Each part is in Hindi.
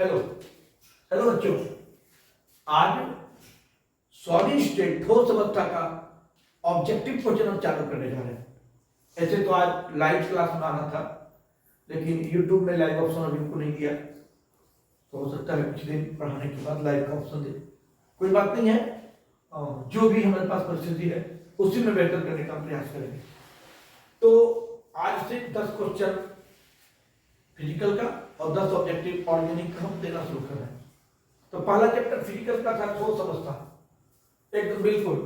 हेलो हेलो बच्चों, आज सॉलिड स्टेट ठोस अवस्था का ऑब्जेक्टिव क्वेश्चन हम चालू करने जा रहे हैं। ऐसे तो आज लाइव क्लास में आना था, लेकिन यूट्यूब में लाइव ऑप्शन अभी उनको नहीं दिया, तो हो सकता है कुछ दिन पढ़ाने के बाद लाइव का ऑप्शन दे। कोई बात नहीं है, जो भी हमारे पास परिस्थिति है उसी में बेहतर करने का प्रयास करेंगे। तो आज से 10 क्वेश्चन फिजिकल का और 10 ऑब्जेक्टिव ऑर्गेनिक का हम देना शुरू कर रहे हैं। तो पहला चैप्टर फिजिकल का था ठोस अवस्था, एकदम बिल्कुल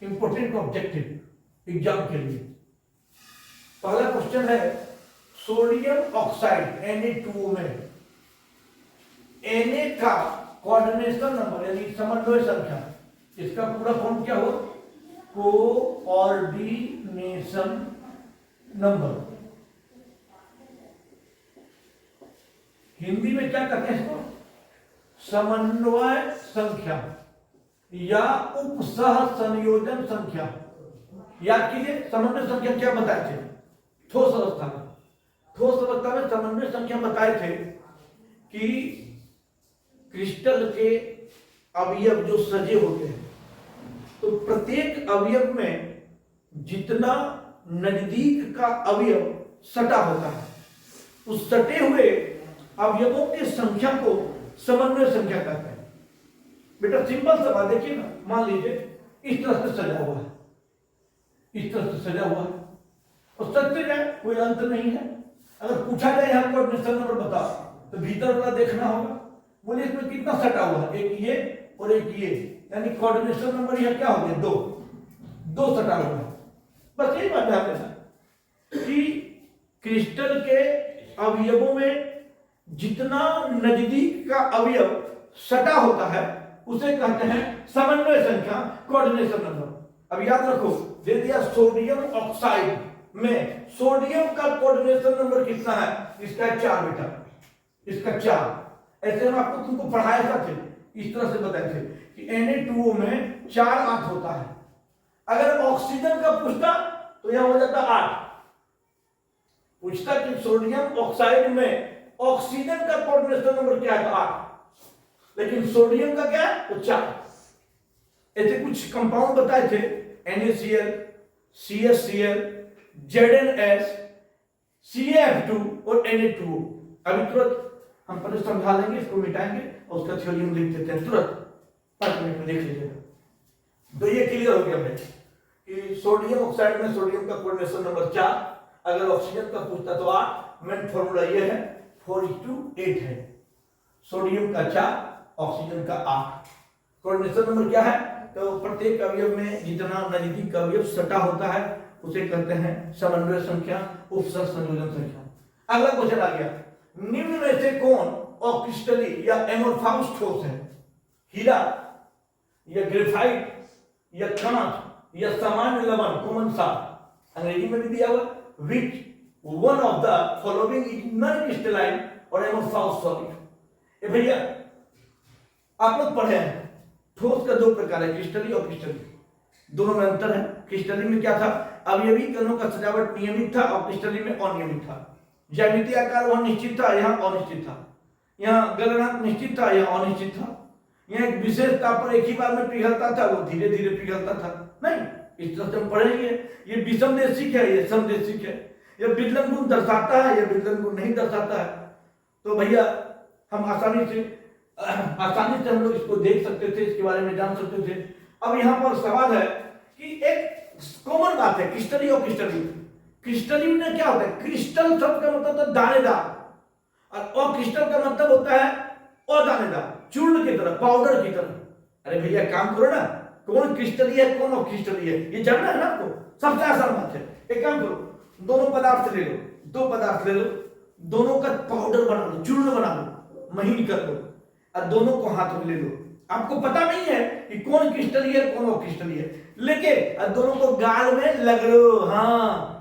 इंपॉर्टेंट ऑब्जेक्टिव एग्जाम के लिए। पहला क्वेश्चन है सोडियम ऑक्साइड Na2O में Na का कोऑर्डिनेशन नंबर यानी समन्वय संख्या, इसका पूरा फॉर्म क्या हो? Coordination number. हिंदी में क्या कहते हैं इसको? समन्वय संख्या या उपसह संयोजन संख्या। याद कीजिए, समन्वय संख्या क्या बताए थे ठोस अवस्था में? ठोस अवस्था में समन्वय संख्या बताए थे कि क्रिस्टल के अवयव जो सजे होते हैं, तो प्रत्येक अवयव में जितना नजदीक का अवयव सटा होता है, उस सटे हुए अवयवों की संख्या को समन्वय संख्या कहते हैं। बेटा सिंपल सा बात देखिए ना, मान लीजिए इस तरह से सजा हुआ है, इस तरह से सजा हुआ है और सटते जाए, कोई अंत नहीं है। अगर पूछा जाए यहाँ कोऑर्डिनेशन नंबर बताओ, तो भीतर वाला देखना होगा। बोले इसमें कितना सटा हुआ है? एक ये और एक ये, यानी कोऑर्डिनेशन नंबर यह क्या हो गया? दो सटा हुआ है। बस यही बात ध्यान देना कि क्रिस्टल के अवयवों में जितना नजदीक का अवयव सटा होता है उसे कहते हैं समन्वय संख्या, कोऑर्डिनेशन नंबर। अब याद रखो, दे दिया सोडियम ऑक्साइड में सोडियम का कोऑर्डिनेशन नंबर कितना है? इसका 4 बेटा, इसका 4। ऐसे हम आपको तुमको पढ़ाया था, इस तरह से बताए थे कि Na2O में 4 आठ होता है। अगर ऑक्सीजन का पूछता तो यहां हो जाता 8। पूछता कि सोडियम ऑक्साइड में ऑक्सीजन का कोऑर्डिनेशन नंबर क्या है? 8। लेकिन सोडियम का क्या है? तो 4। ऐसे कुछ कंपाउंड बताए थे, NaCl, CaCl, ZnS, CaF2 और Na2O। अभी तुरंत हम पहले समझा लेंगे, इसको मिटाएंगे और उसका थ्योरी हम लिख देते हैं तुरंत, 5 मिनट में देख लीजिएगा। तो ये क्लियर हो गया भाई कि सोडियम ऑक्साइड में सोडियम का कोऑर्डिनेशन नंबर 4, अगर ऑक्सीजन का पूछता तो 8। मेन फॉर्मूला ये है 4:8 है। सोडियम का 4, ऑक्सीजन का 8। कोऑर्डिनेशन नंबर क्या है? तो प्रत्येक अवयव में जितना नजदीक अवयव सटा होता है उसे कहते हैं समन्वय संख्या, उपसह संयोजन संख्या। अगला क्वेश्चन आ गया, निम्न में से कौन अक्रिस्टलीय या एमोर्फस ठोस है? हीरा या ग्रेफाइट या कांच या सामान्य लवण, कॉमन सॉल्ट। अंग्रेजी में भी दिया हुआ, which one of the following is non crystalline और एमोर्फस सॉलिड। ए भैया आप लोग पढ़े हैं ठोस का 2 प्रकार है, क्रिस्टलीय और क्रिस्टलीय। दोनों में अंतर है। क्रिस्टलीय में क्या था? अवयवी कणों का सजावट नियमित था और क्रिस्टलीय में अनियमित था। ज्यामितीय आकार वहां निश्चित था, यहाँ अनिश्चित था। यहाँ गलनांक निश्चित था, यहाँ अनिश्चित था। यहाँ एक विशेष ताप पर एक ही बार में पिघलता था, वो धीरे धीरे पिघलता था। नहीं, इस तरह से हम पढ़ेंगे। ये विषमदेशिक है, ये समदेशिक है। ये विदलन गुण दर्शाता है, ये विदलन गुण नहीं दर्शाता है। तो भैया हम आसानी से हम लोग इसको देख सकते थे, इसके बारे में जान सकते थे। अब यहाँ पर सवाल है कि एक कॉमन बात है क्रिस्टलीय और क्रिस्टलीय। क्रिस्टलीय में क्या होता है? क्रिस्टल शब्द का मतलब होता है दानेदार, और क्रिस्टल का मतलब होता है अदानेदार, चूर्ण की तरह, पाउडर की तरह। अरे भैया काम करो ना, कौन क्रिस्टलीय है कौन अक्रिस्टलीय है ये जानना है ना आपको। सबसे आसान बात है, एक काम करो, दोनों पदार्थ ले लो, 2 पदार्थ ले लो, दोनों का पाउडर बना लो, चूर्ण बना लो, महीन कर लो और दोनों को हाथ में ले लो। आपको पता नहीं है कि कौन क्रिस्टलीय है कौन अक्रिस्टलीय है, लेके दोनों को गाल में लगड़ो। हाँ,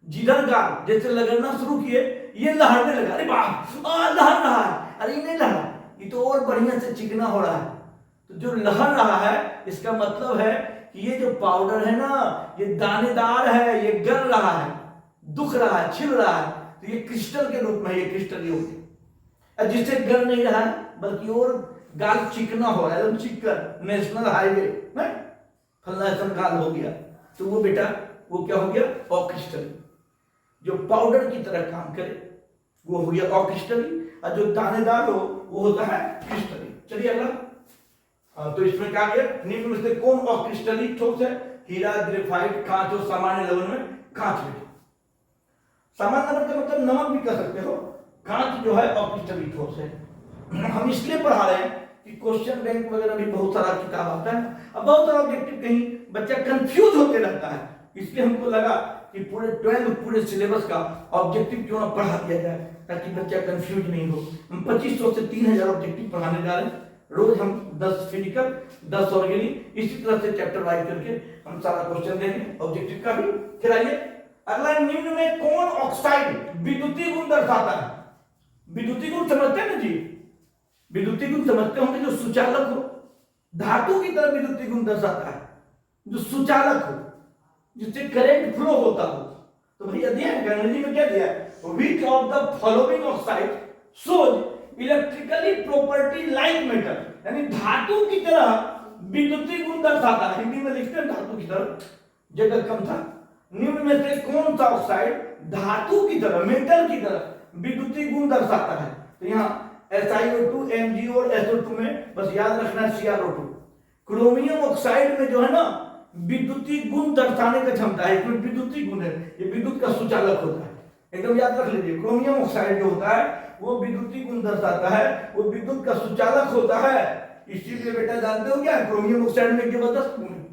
जिधर गाल जैसे लगड़ना शुरू किए, ये लहरने लगा। अरे वाह, लहर रहा है। अरे नहीं लहरा, ये तो और बढ़िया से चिकना हो रहा है। तो जो लहर रहा है इसका मतलब है कि ये जो पाउडर है ना, ये दानेदार है, ये गल रहा है, दुख रहा है, छिल रहा है। तो ये क्रिस्टल के रूप में ये क्रिस्टलीय होते हैं। जिससे गल नहीं रहा बल्कि और गाल चिकना हो रहा है, एकदम चिकन, नेशनल हाईवे में फलना ऐसा गाल हो गया, तो वो बेटा वो क्या हो गया, ऑक्रिस्टली। जो पाउडर की तरह काम करे वो हो गया ऑक्रिस्टली, और जो दानेदार हो वो होता है क्रिस्टली। चलिए अगला। तो इसमें क्या गया, निम्न में से कौन ऑक्रिस्टली ठोस है? हीरा, ग्रेफाइट, कांच और सामान्य लवण में कांच में। सामान्य लवण का मतलब नमक भी कह सकते हो, कांच जो है ऑक्रिस्टली ठोस है। हम इसलिए पढ़ा रहे हैं कि क्वेश्चन बैंक वगैरह भी बहुत सारा किताब आता है, अब बहुत सारा ऑब्जेक्टिव कहीं बच्चा कंफ्यूज होते रहता है, इसलिए हमको लगा कि पूरे 12 पूरे सिलेबस का ऑब्जेक्टिव क्यों ना पढ़ा दिया जाए ताकि बच्चा कंफ्यूज नहीं हो। हम 2500 से 3000 ऑब्जेक्टिव पढ़ाने जा रहे हैं, रोज हम 10 फिजिकल 10 ऑर्गेनिक, इसी तरह से चैप्टर वाइज करके हम सारा क्वेश्चन देंगे ऑब्जेक्टिव का भी। फिर आइए अगला, निम्न में कौन ऑक्साइड विद्युतीय गुण दर्शाता है? विद्युतीय गुण समझते हैं ना जी, विद्युतीय गुण समझते होंगे, जो सुचालक हो, धातु की तरह विद्युतीय गुण दर्शाता है, जो सुचालक हो, जिससे करंट फ्लो होता हो। तो भैया दिया है अंग्रेजी में क्या दिया है, which of the following oxide shows electrically property like metal, यानी धातु की तरह विद्युतीय गुण दर्शाता है। हिंदी में लिखते हैं धातु की तरह, जगह कम था। निम्न में से कौन सा ऑक्साइड धातु की तरह, मेटल की तरह विद्युतीय गुण दर्शाता है? तो यहाँ SiO2, MgO और SO2 में बस याद रखना CrO2। क्रोमियम ऑक्साइड में जो है ना विद्युतीय गुण दर्शाने का क्षमता है, इसमें विद्युतीय गुण है, ये विद्युत का सुचालक होता है, एकदम याद रख लीजिए। क्रोमियम ऑक्साइड जो होता है वो विद्युतीय गुण दर्शाता है, वो विद्युत का सुचालक होता है। इसीलिए बेटा जानते हो क्या क्रोमियम ऑक्साइड में जबरदस्त गुण है,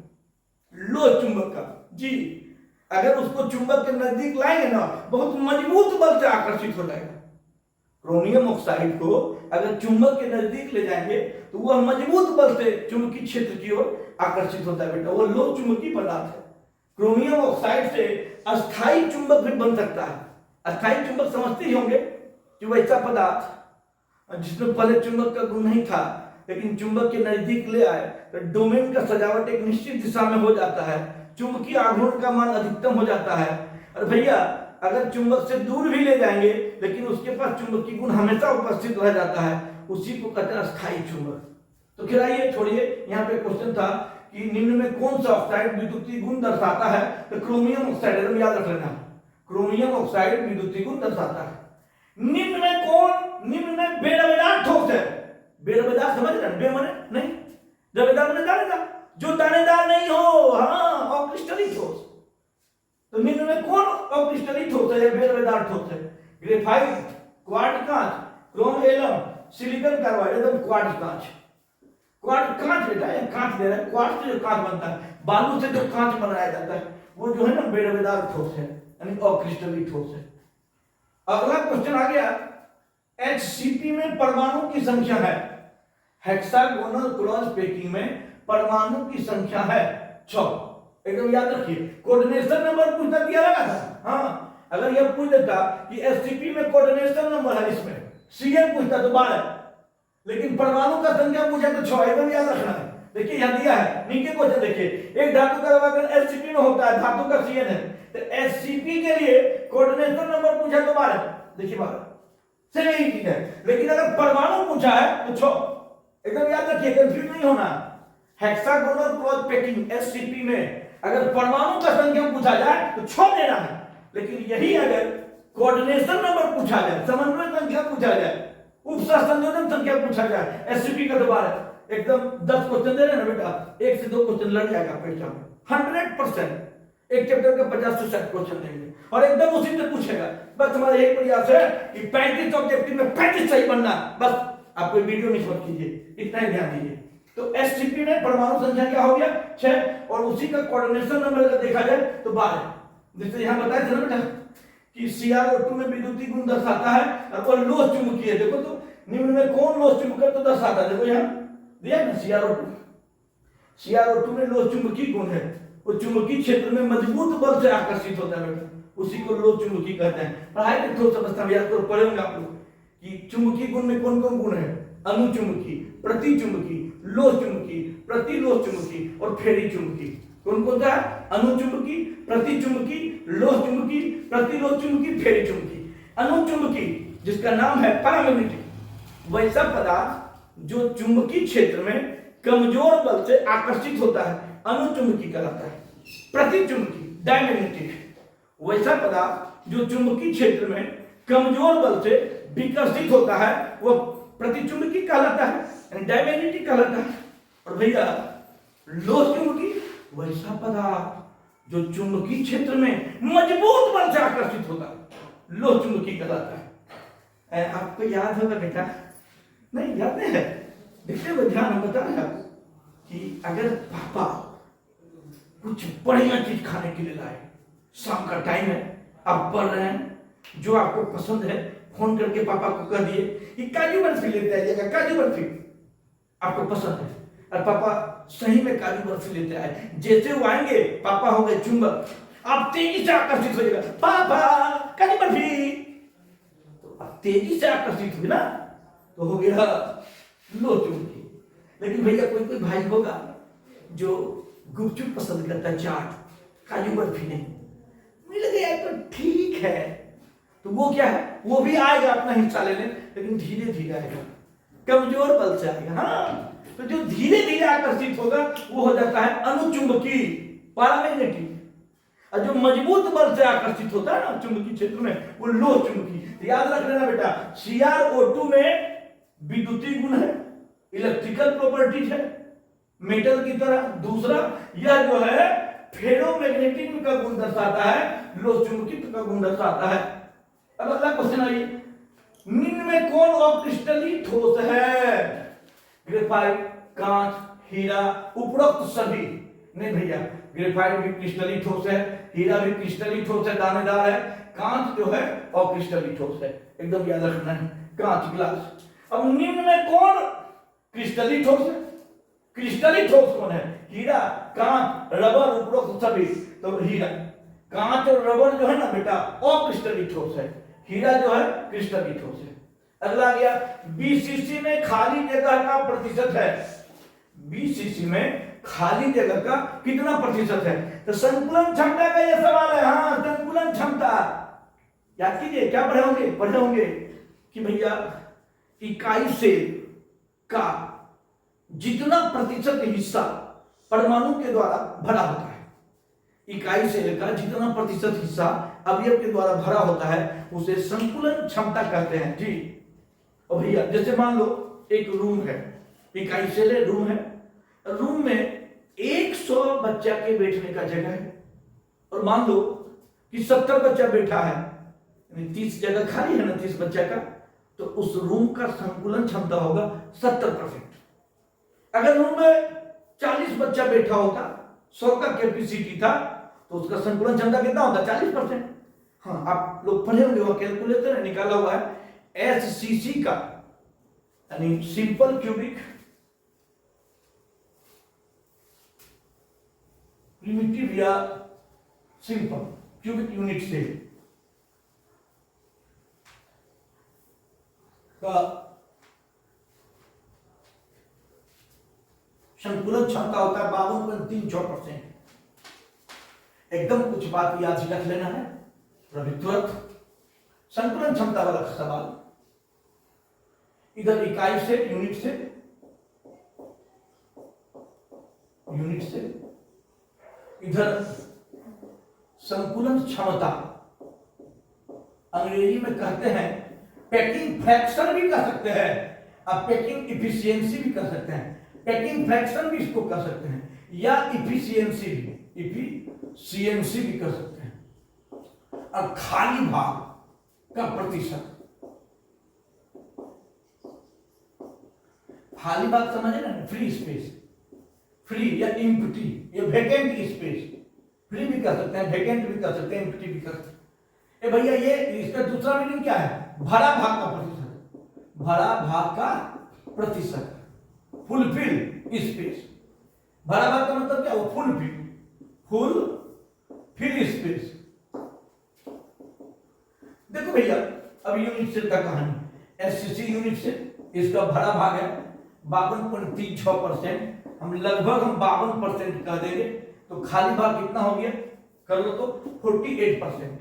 लो चुंबक का जी। अगर उसको चुंबक के नजदीक लाएंगे ना बहुत मजबूत बल से आकर्षित हो जाएगा। क्रोमियम ऑक्साइड को अगर चुंबक के नजदीक ले जाएंगे तो वह मजबूत बल से चुंबकीय क्षेत्र की ओर आकर्षित होता है बेटा, वो लो चुंबकीय पदार्थ है। क्रोमियम ऑक्साइड से अस्थायी चुंबक भी बन सकता है। अस्थायी चुंबक समझते ही होंगे कि वैसा पदार्थ जिसमें पहले चुंबक का गुण नहीं था लेकिन चुंबक के नजदीक ले आए तो डोमेन का सजावट एक निश्चित दिशा में हो जाता है, चुंबकीय आघूर्ण का मान अधिकतम हो जाता है। और भैया अगर चुंबक से दूर भी ले जाएंगे लेकिन उसके पास चुंबकीय गुण हमेशा उपस्थित रह जाता है, उसी को कहते हैं अस्थायी चुंबक। तो फिर आइए छोड़िए, यहाँ पे क्वेश्चन था कि निम्न में कौन सा ऑक्साइड विद्युतीय गुण दर्शाता है? तो क्रोमियम ऑक्साइड, एकदम याद रख लेना, क्रोमियम ऑक्साइड विद्युतीय गुण दर्शाता है। निम्न में कौन, निम्न में बेरवेदार ठोस है? बेरवेदार समझ रहे हैं, बे माने नहीं, रवेदार माने दानेदार, जो दानेदार नहीं हो, हाँ ऑक्रिस्टली ठोस। तो निम्न में कौन ऑक्रिस्टली ठोस है, बेरवेदार ठोस है? ग्रेफाइट, क्वार्ट्ज कांच, क्रोम एलम, सिलिकॉन कार्बाइड, एकदम क्वार्ट्ज कांच। क्वार्ट्ज कांच बेटा, ये कांच दे रहा है, क्वार्ट्ज से जो कांच बनता है, बालू से जो कांच बनाया जाता है वो जो है ना बेरवेदार ठोस है, यानी ऑक्रिस्टली ठोस है। अगला क्वेश्चन आ गया, HCP में परमाणु की संख्या है, हेक्सागोनल क्रॉस पैकिंग में परमाणु की संख्या है 6, एकदम याद रखिए। कोऑर्डिनेशन नंबर पूछता दिया लगा था, हाँ अगर यह पूछ देता कि HCP में कोऑर्डिनेशन नंबर है, इसमें Cn पूछता तो 12, लेकिन परमाणु का संख्या पूछा तो 6, एकदम याद रखना है। देखिए यहां दिया है, नीचे क्वेश्चन देखिए, एक धातु का अगर HCP में होता है, धातु का Cn है, तो HCP के लिए कोऑर्डिनेशन नंबर पूछा तो 12, देखिए 12 से यही चीज है। लेकिन अगर परमाणु पूछा है तो 6, एकदम याद रखिए, कंफ्यूज नहीं होना। हेक्सागोनल क्रॉस पैकिंग HCP में अगर परमाणु का संख्या पूछा जाए तो 6 देना है, लेकिन यही अगर कोऑर्डिनेशन नंबर पूछा जाए, समन्वय संख्या पूछा जाए, उपसंयोजन संख्या पूछा जाए, HCP का दोबारा एकदम 10 क्वेश्चन दे रहे ना बेटा, 1 से 2 क्वेश्चन लड़ जाएगा परीक्षा में 100%। एक चैप्टर का 50 से 60 क्वेश्चन देंगे और एकदम उसी से पूछेगा। बस हमारा यही प्रयास है कि 35 ऑब्जेक्टिव में 35 सही बनना, बस आप कोई वीडियो नहीं समझ कीजिए, इतना ही ध्यान दीजिए। तो HCP में परमाणु संख्या क्या हो गया 6, और उसी का कोऑर्डिनेशन नंबर अगर देखा जाए तो 12, जैसे यहां बताया था ना बेटा कि CrO2 में विद्युतीय गुण दर्शाता है और वो लोह चुंबकीय है। देखो तो निम्न में कौन लोह चुंबक तो दर्शाता है, देखो यहां दिया ना CrO2 में लोह चुंबकीय गुण है, वो चुंबकीय क्षेत्र में मजबूत बल से आकर्षित होता है बेटा, उसी को लोह चुंबकीय कहते हैं। पढ़ाई में थोड़ा समझता याद करो, पढ़ेंगे आप लोग कि चुंबकीय गुण में कौन कौन गुण है, अनुचुंबकीय, प्रतिचुंबकीय, लोह चुंबकीय, प्रतिलोह चुंबकीय और फेरी चुंबकीय। कौन कौन सा है? अनुचुंबकीय, प्रतिचुंबकीय, लोह चुंबकीय, प्रतिलोह चुंबकीय, फेरी चुंबकीय। अनुचुंबकीय जिसका नाम है पैरामैग्नेटिक, वैसा पदार्थ जो चुंबकीय क्षेत्र में कमजोर बल से आकर्षित होता है अनुचुंबकीय कहलाता है। प्रतिचुंबकीय डायमैग्नेटिक, वैसा पदार्थ जो चुंबकीय क्षेत्र में कमजोर बल से विकसित होता है वह प्रतिचुंबकीय कहलाता है, डायमैग्नेटिक कहलाता है। और भैया लोह चुंबकीय, वैसा पदार्थ जो चुंबकीय क्षेत्र में मजबूत बल से आकर्षित होता है लोह चुंबकीय कहलाता है। आपको याद होगा बेटा, नहीं याद नहीं है? देखते हुए ध्यान बता रहे हैं कि अगर पापा कुछ बढ़िया चीज खाने के लिए लाए, शाम का टाइम है, आप पढ़ रहे हैं, जो आपको पसंद है फोन करके पापा को कह दिए कि काजू बर्फी लेते आइएगा, काजू बर्फी आपको पसंद है, और पापा सही में काजू बर्फी लेते आए। जैसे वो आएंगे, पापा हो गए चुंबक, आप तेजी से आकर्षित हो जाएगा, पापा काजू बर्फी, तो आप तेजी से आकर्षित हुए ना, तो हो गया लो चुंबकीय। लेकिन भैया कोई कोई भाई होगा जो गुपचुप पसंद करता है, चाट, काजू बर्फी नहीं मिल गया तो ठीक है, तो वो क्या है, वो भी आएगा अपना हिस्सा लेने, लेकिन धीरे धीरे आएगा, कमजोर बल से आएगा। हाँ, तो जो धीरे धीरे आकर्षित होगा वो हो जाता है अनुचुंबकीय पैरामैग्नेटिक, और जो मजबूत बल से आकर्षित होता है ना चुंबकीय क्षेत्र में वो लोह चुंबकीय। याद रख लेना बेटा, CrO2 में विद्युतीय गुण है, इलेक्ट्रिकल प्रॉपर्टीज है मेटल की तरह। दूसरा, यह जो है फेरोमैग्नेटिक का गुण दर्शाता है, लोह चुंबकीय का गुण दर्शाता है। अब अगला क्वेश्चन आइए, निम्न में कौन अक्रिस्टलीय ठोस है? ग्रेफाइट, कांच, हीरा, उपरोक्त सभी नहीं भैया, ग्रेफाइट भी क्रिस्टलीय ठोस है, हीरा भी क्रिस्टलीय ठोस है, दानेदार है, कांच जो है अक्रिस्टलीय ठोस है, एकदम याद रखना है, कांच ग्लास। अब निम्न में कौन क्रिस्टलीय ठोस है? क्रिस्टलीय ठोस कौन है? हीरा, कांच, रबर, उपरोक्त सभी। तो हीरा, कांच और रबर जो है ना बेटा अक्रिस्टलीय ठोस है, हीरा जो है क्रिस्टलीय ठोस है। अगला आ गया, BCC में खाली जगह का प्रतिशत है। BCC में खाली जगह का कितना प्रतिशत है? तो संकुलन क्षमता का यह सवाल है। हाँ, संकुलन क्षमता याद कीजिए, क्या पढ़े होंगे कि भैया इकाई सेल का जितना प्रतिशत हिस्सा परमाणु के द्वारा भरा होता है, इकाई सेल का जितना प्रतिशत हिस्सा अवयव के द्वारा भरा होता है उसे संकुलन क्षमता कहते हैं जी। और भैया जैसे मान लो एक रूम है, इकाई सेल है, रूम है, रूम में 100 बच्चा के बैठने का जगह है, और मान लो कि 70 बच्चा बैठा है, 30 जगह खाली है ना 30 बच्चा का, तो उस रूम का संकुलन क्षमता होगा 70%। अगर रूम में 40 बच्चा बैठा होता, 100 का कैपेसिटी था, तो उसका संकुलन क्षमता कितना होता? 40%। हाँ, आप लोग पढ़े होंगे, वो कैलकुलेटर निकाला हुआ है, SCC का यानी सिंपल क्यूबिक प्रिमिटिव या सिंपल क्यूबिक यूनिट से का संकुलन क्षमता होता है 52.36%। एकदम कुछ बात याद रख लेना है, तुरंत संकुलन क्षमता वाला सवाल। इधर इकाई से यूनिट से इधर संकुलन क्षमता, अंग्रेजी में कहते हैं पैकिंग फ्रैक्शन भी कह सकते हैं, अब पैकिंग इफिशियंसी भी कह सकते हैं, पैकिंग फ्रैक्शन भी इसको कह सकते हैं, या इफिशियंसी भी कह सकते हैं। अब खाली भाग का प्रतिशत, खाली भाग समझे ना, फ्री स्पेस, फ्री या एम्प्टी या वैकेंट स्पेस, फ्री भी कर सकते हैं, वैकेंट भी कर सकते हैं, एम्प्टी भी कर सकते हैं। भैया ये इसका दूसरा मीनिंग क्या है? भरा भाग का प्रतिशत, भरा भाग का प्रतिशत, फुलफिल स्पेस। भरा भाग का मतलब क्या? वो फुलफिल स्पेस। देखो भैया, अब यूनिट सेल का कहानी, SCC यूनिट सेल, इसका भरा भाग है 52.36%, हम लगभग 52% कह देंगे, तो खाली भाग कितना हो गया कर लो तो 48%।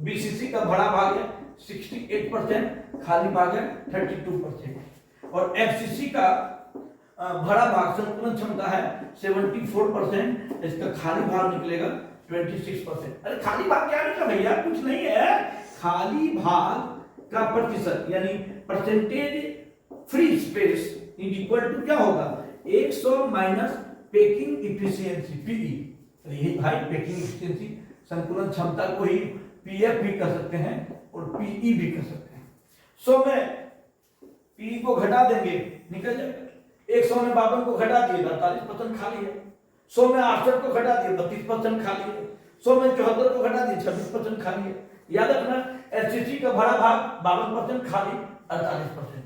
बीसीसी का बड़ा भाग है 68%, खाली भाग है 32%, और एफसीसी का बड़ा भाग संकुलन क्षमता है 74%, इसका खाली भाग निकलेगा 26%। अरे खाली भाग क्या निकला भैया, कुछ नहीं है, खाली भाग का प्रतिशत यानी percentage free space is equal to क्या होगा 100 माइनस पैकिंग इफिशियंसी पीई। ये भाई पैकिंग इफिशियंसी संकुलन क्षमता को ही पीएफ भी कर सकते हैं और पीई भी कर सकते हैं। 100 में पी को घटा देंगे निकल जाएगा, 100 में 52 को घटा दिए 48% खाली है, 100 में 68 को घटा दिए 32% खाली है, 100 में 74 को घटा दिए 26% खाली है। याद रखना एचसीसी का बड़ा भाग 52% खाली 48%,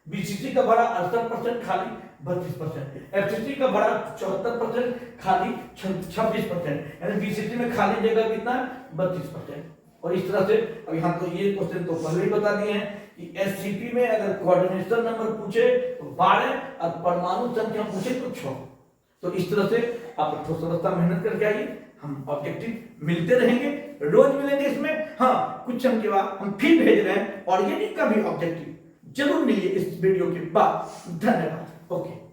बीसीसी का बड़ा 68% खाली 32%, एफसीसी का बड़ा 74% खाली 26%, यानी बीसीसी में खाली जगह कितना 32%। और इस तरह से अभी हम तो ये क्वेश्चन तो पहले ही बता दिए हैं कि एससीपी में अगर कोऑर्डिनेशन नंबर पूछे तो 12 और परमाणु संख्या पूछे तो 6। तो इस तरह से आप ठोस अवस्था मेहनत करके आइए, हम ऑब्जेक्टिव मिलते रहेंगे, रोज मिलेंगे इसमें। हाँ, कुछ समय के बाद हम फिर भेज रहे हैं ऑर्गेनिक का भी ऑब्जेक्टिव, जरूर मिलिए इस वीडियो के बाद। धन्यवाद। ओके।